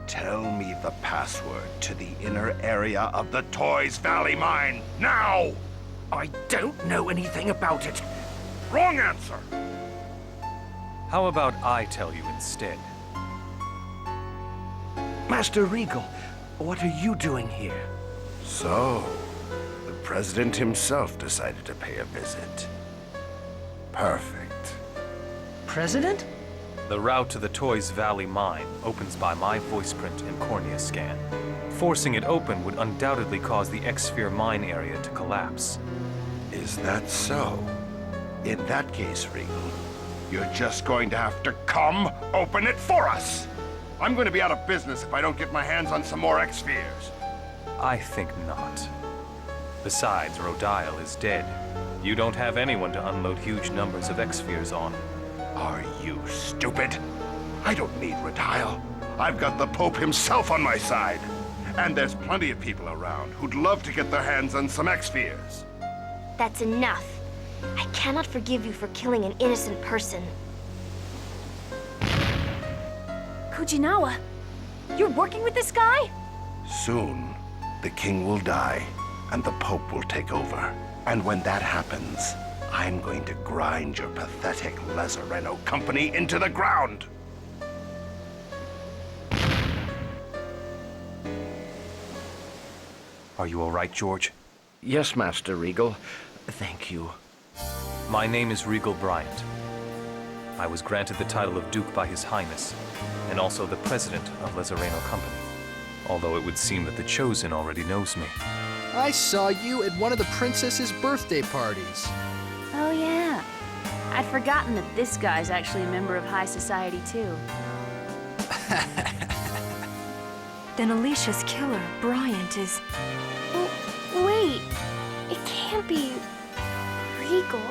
Tell me the password to the inner area of the Toys Valley mine, now! I don't know anything about it. Wrong answer! How about I tell you instead? Master Regal, what are you doing here? So, the President himself decided to pay a visit. Perfect. President? The route to the Toys Valley mine opens by my voice print and cornea scan. Forcing it open would undoubtedly cause the X-Sphere mine area to collapse. Is that so? In that case, Regal, you're just going to have to come open it for us! I'm going to be out of business if I don't get my hands on some more X-Spheres. I think not. Besides, Rodial is dead. You don't have anyone to unload huge numbers of X-Spheres on. Are you stupid? I don't need Rodial. I've got the Pope himself on my side. And there's plenty of people around who'd love to get their hands on some X-Spheres. That's enough. I cannot forgive you for killing an innocent person. Kujinawa, you're working with this guy? Soon, the king will die, and the Pope will take over. And when that happens, I'm going to grind your pathetic Lazzareno company into the ground! Are you all right, George? Yes, Master Regal. Thank you. My name is Regal Bryant. I was granted the title of Duke by His Highness, and also the President of Lazzareno Company. Although it would seem that the Chosen already knows me. I saw you at one of the princess's birthday parties. Oh yeah. I'd forgotten that this guy's actually a member of high society too. Then Alicia's killer, Bryant, is... Oh, wait. It can't be... Regal.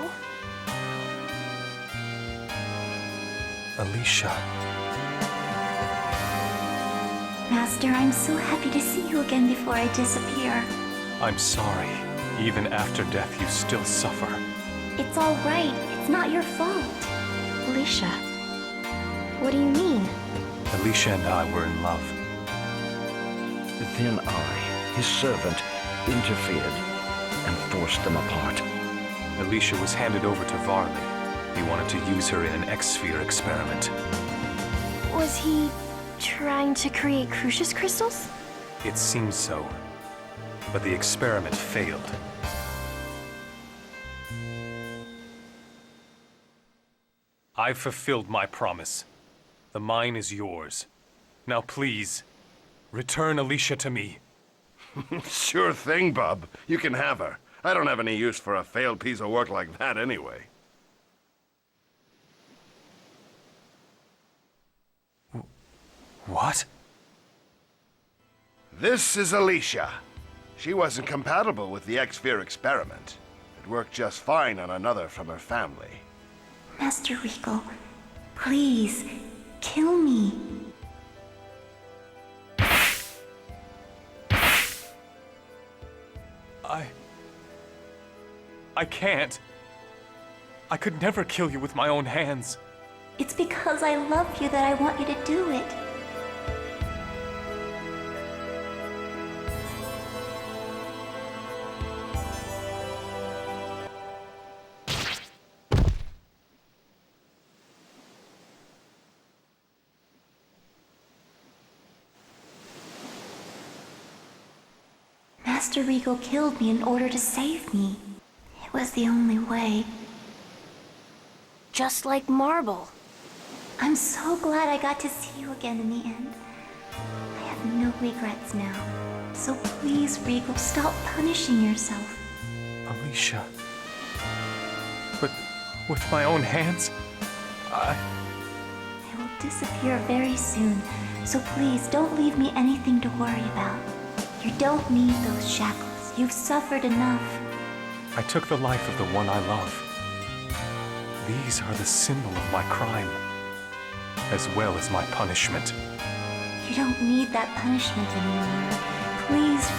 Alicia. Master, I'm so happy to see you again before I disappear. I'm sorry. Even after death, you still suffer. It's all right. It's not your fault. Alicia. What do you mean? Alicia and I were in love. Then I, his servant, interfered and forced them apart. Alicia was handed over to Varley. He wanted to use her in an X-Sphere experiment. Was he trying to create Crucius crystals? It seems so. But the experiment failed. I've fulfilled my promise. The mine is yours. Now please, return Alicia to me. Sure thing, bub. You can have her. I don't have any use for a failed piece of work like that anyway. What? This is Alicia. She wasn't compatible with the X-Sphere experiment. It worked just fine on another from her family. Master Regal, please, kill me. I can't. I could never kill you with my own hands. It's because I love you that I want you to do it. Master Regal killed me in order to save me. It was the only way. Just like Marble. I'm so glad I got to see you again in the end. I have no regrets now. So please, Regal, stop punishing yourself. Alicia. But with my own hands, I will disappear very soon, so please don't leave me anything to worry about. You don't need those shackles. You've suffered enough. I took the life of the one I love. These are the symbol of my crime, as well as my punishment. You don't need that punishment anymore. Please,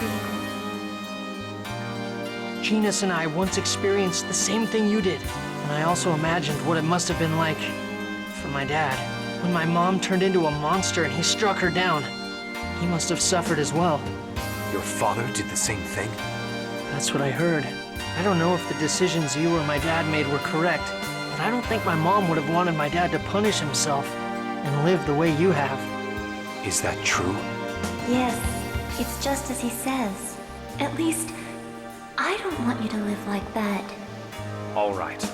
Regal. Genus and I once experienced the same thing you did. And I also imagined what it must have been like for my dad. When my mom turned into a monster and he struck her down, he must have suffered as well. Your father did the same thing? That's what I heard. I don't know if the decisions you or my dad made were correct, but I don't think my mom would have wanted my dad to punish himself and live the way you have. Is that true? Yes, it's just as he says. At least, I don't want you to live like that. All right.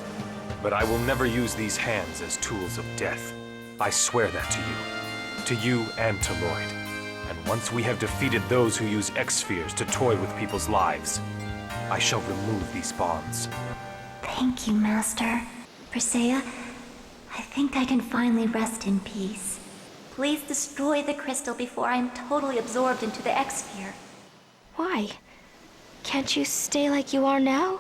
But I will never use these hands as tools of death. I swear that to you. To you and to Lloyd. And once we have defeated those who use X-spheres to toy with people's lives, I shall remove these bonds. Thank you, Master. Persea, I think I can finally rest in peace. Please destroy the crystal before I am totally absorbed into the X-sphere. Why? Can't you stay like you are now?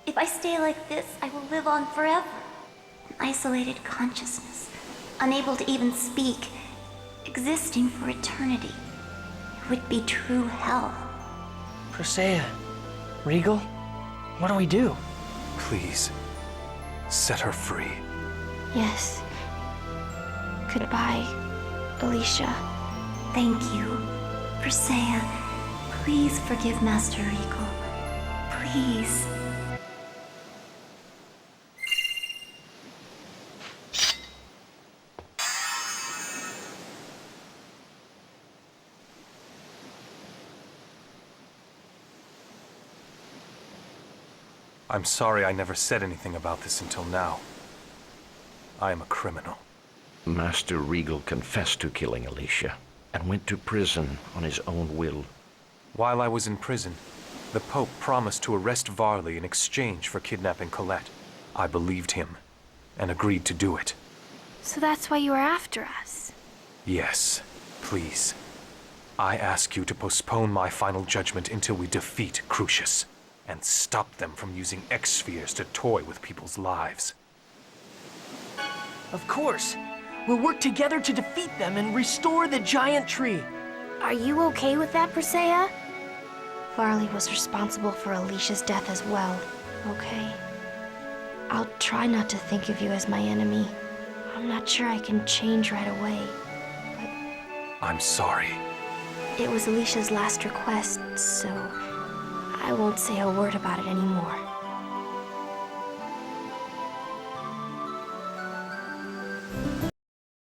If I stay like this, I will live on forever. An isolated consciousness, unable to even speak, existing for eternity. It would be true hell. Persea, Regal, what do we do? Please, set her free. Yes. Goodbye, Alicia. Thank you. Persea, please forgive Master Regal. Please. I'm sorry I never said anything about this until now. I am a criminal. Master Regal confessed to killing Alicia and went to prison on his own will. While I was in prison, the Pope promised to arrest Varley in exchange for kidnapping Colette. I believed him and agreed to do it. So that's why you were after us? Yes, please. I ask you to postpone my final judgment until we defeat Crucius and stop them from using X-spheres to toy with people's lives. Of course. We'll work together to defeat them and restore the giant tree. Are you okay with that, Persea? Varley was responsible for Alicia's death as well, okay? I'll try not to think of you as my enemy. I'm not sure I can change right away, but I'm sorry. it was Alicia's last request, so I won't say a word about it anymore.